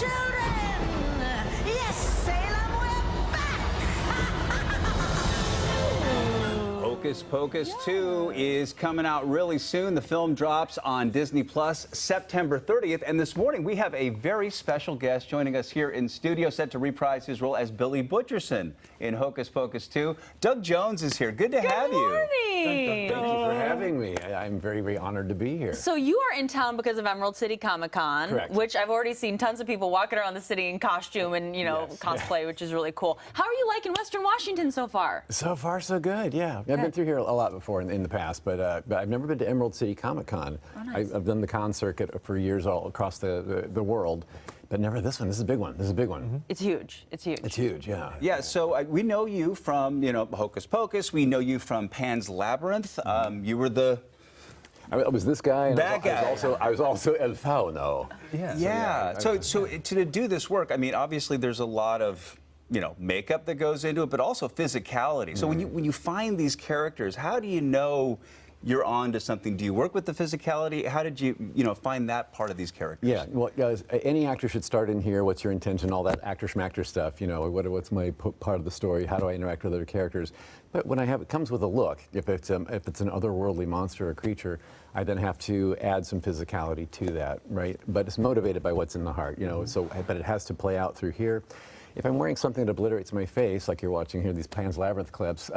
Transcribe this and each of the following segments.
children! Yes, Salem, we're back! Hocus Pocus 2 is coming out really soon. The film drops on Disney Plus September 30th. And this morning, we have a very special guest joining us here in studio, set to reprise his role as Billy Butcherson in Hocus Pocus 2. Doug Jones is here. Good to have you. Good Thank morning. you for having me. I'm very, very honored to be here. So you are in town because of Emerald City Comic Con, Correct. which I've already seen tons of people walking around the city in costume and, you know, Yes. cosplay, which is really cool. How are you liking Western Washington so far? So far, so good, yeah. I've been through here a lot before in the past, but I've never been to Emerald City Comic Con. Oh, nice. I've done the con circuit for years all across the world, but never this one. This is a big one. This is a big one. Mm-hmm. It's huge. It's huge. It's huge, yeah. Yeah, so we know you from, Hocus Pocus. We know you from Pan's Labyrinth. You were the... I was this guy, and That guy. I was also El Fauno. Yeah. So to do this work, I mean, obviously there's a lot of makeup that goes into it, but also physicality. So when you find these characters, how do you know you're on to something? Do you work with the physicality? How did you find that part of these characters? Yeah, well, guys, any actor should start in here. What's your intention? All that actor schmactor stuff. What's my part of the story? How do I interact with other characters? But when it comes with a look. If it's an otherworldly monster or creature, I then have to add some physicality to that, right? But it's motivated by what's in the heart, but it has to play out through here. If I'm wearing something that obliterates my face, like you're watching here, these Pan's Labyrinth clips,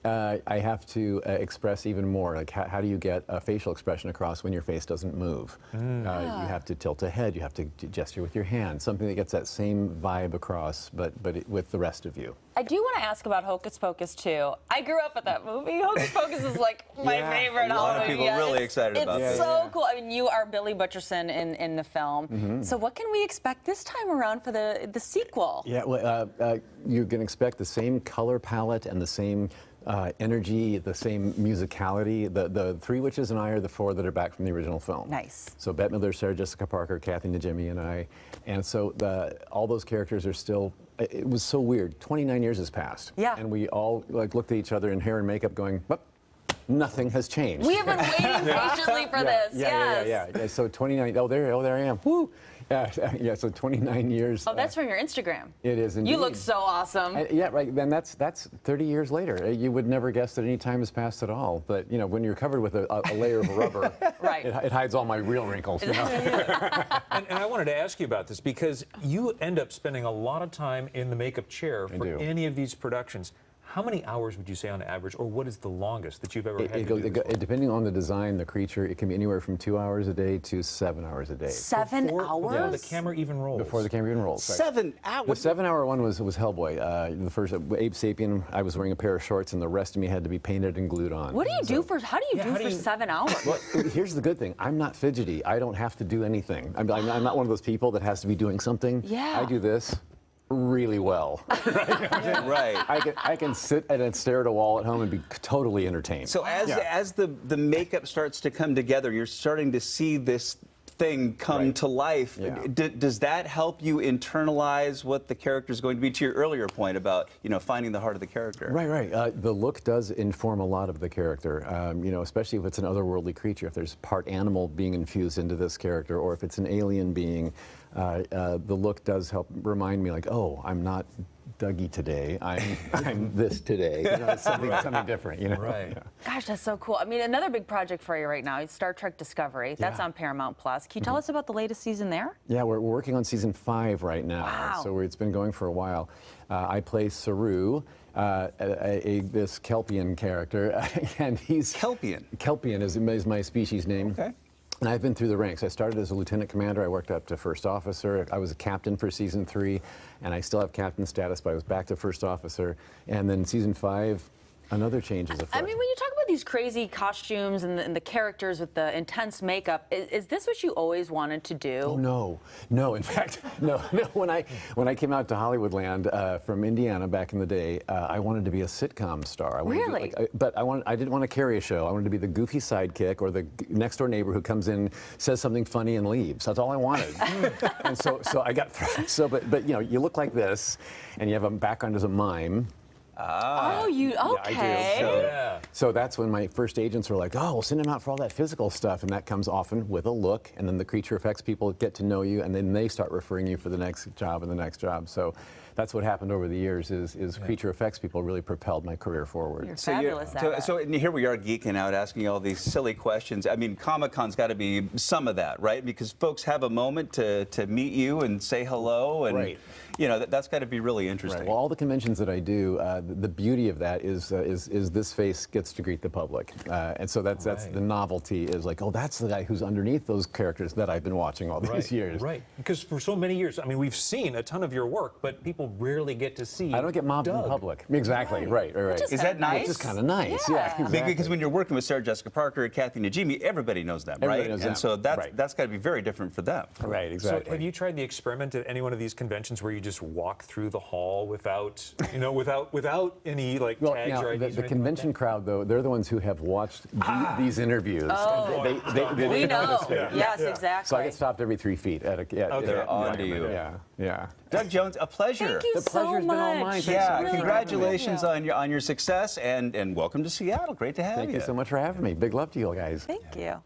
I have to express even more. Like, how do you get a facial expression across when your face doesn't move? You have to tilt ahead. You have to gesture with your hand. Something that gets that same vibe across, but with the rest of you. I do want to ask about Hocus Pocus 2. I grew up with that movie. Hocus Pocus is like my favorite. A lot of people really excited about it. It's that. so cool. I mean, you are Billy Butcherson in the film. So what can we expect this time around for the sequel? Yeah, well, you can expect the same color palette and the same energy, the same musicality. The three witches and I are the four that are back from the original film. Nice. So Bette Midler, Sarah Jessica Parker, Kathy Najimy, and I. And so all those characters are still, it was so weird. 29 years has passed. Yeah. And we all looked at each other in hair and makeup going, well, nothing has changed. We have been waiting patiently for this. Yeah. So 29, there I am. Woo! Yeah, so 29 years. Oh, that's from your Instagram. It is indeed. You look so awesome. Yeah, right. Then that's 30 years later. You would never guess that any time has passed at all. But when you're covered with a layer of rubber, right. it hides all my real wrinkles. And I wanted to ask you about this because you end up spending a lot of time in the makeup chair for any of these productions. How many hours would you say on average, or what is the longest that you've ever had to do this for? Depending on the design, the creature, it can be anywhere from 2 hours a day to 7 hours a day. 7 hours? Before the camera even rolls. Before the camera even rolls. Right. 7 hours? The 7-hour one was Hellboy. The first, Abe Sapien, I was wearing a pair of shorts, and the rest of me had to be painted and glued on. What do you do for, how do you do for 7 hours? Well, here's the good thing. I'm not fidgety. I don't have to do anything. I'm not one of those people that has to be doing something. Yeah. I do this really well. Right. I can sit and stare at a wall at home and be totally entertained. So as the makeup starts to come together, you're starting to see this thing come to life. Yeah. Does that help you internalize what the character is going to be? To your earlier point about finding the heart of the character. Right. The look does inform a lot of the character. Especially if it's an otherworldly creature. If there's part animal being infused into this character, or if it's an alien being, the look does help remind me, like, oh, I'm not Dougie today. I'm this today. It's something different. Right. Yeah. Gosh, that's so cool. I mean, another big project for you right now is Star Trek Discovery. That's on Paramount Plus. Can you tell us about the latest season there? Yeah, we're working on season 5 right now. Wow. So it's been going for a while. I play Saru, this Kelpian character, and he's Kelpian. Kelpian is my species name. Okay. And I've been through the ranks. I started as a lieutenant commander. I worked up to first officer. I was a captain for season 3, and I still have captain status, but I was back to first officer. And then season 5, another change is afoot. I mean, when you talk about these crazy costumes and the characters with the intense makeup, is this what you always wanted to do? Oh, no. In fact, no. When I came out to Hollywoodland from Indiana back in the day, I wanted to be a sitcom star. Really? But I didn't want to carry a show. I wanted to be the goofy sidekick or the next door neighbor who comes in, says something funny, and leaves. That's all I wanted. And so I got but you look like this, and you have a background as a mime. Oh, you okay? I do. So that's when my first agents were like, oh, we'll send him out for all that physical stuff. And that comes often with a look. And then the creature effects people get to know you. And then they start referring you for the next job and the next job. So that's what happened over the years is creature effects people really propelled my career forward. You're fabulous at it. So here we are geeking out, asking all these silly questions. I mean, Comic-Con's got to be some of that, right? Because folks have a moment to meet you and say hello. And, you know, that's got to be really interesting. Right. Well, all the conventions that I do, the beauty of that is this face gets to greet the public. And so that's the novelty is like, oh, that's the guy who's underneath those characters that I've been watching all these years. Right. Because for so many years, I mean, we've seen a ton of your work, but people rarely get to see I don't get mobbed in public. Exactly. Right. Is that nice? Which is kind of nice. Yeah. Exactly. Because when you're working with Sarah Jessica Parker and Kathy Najimy, everybody knows them, right? Everybody knows them. And so that's got to be very different for them. Right. Exactly. So have you tried the experiment at any one of these conventions where you just walk through the hall without, you know, without any like tags now, or IDs? The convention crowd, though, they're the ones who have watched these interviews. Oh. We know. Yes, exactly. So I get stopped every 3 feet at a. They're on to you. Yeah. Doug Jones, a pleasure. Thank you The pleasure's so been all much. mine. Yeah, Really congratulations on your success and welcome to Seattle. Great to have you. Thank you so much for having me. Big love to you guys. Thank you.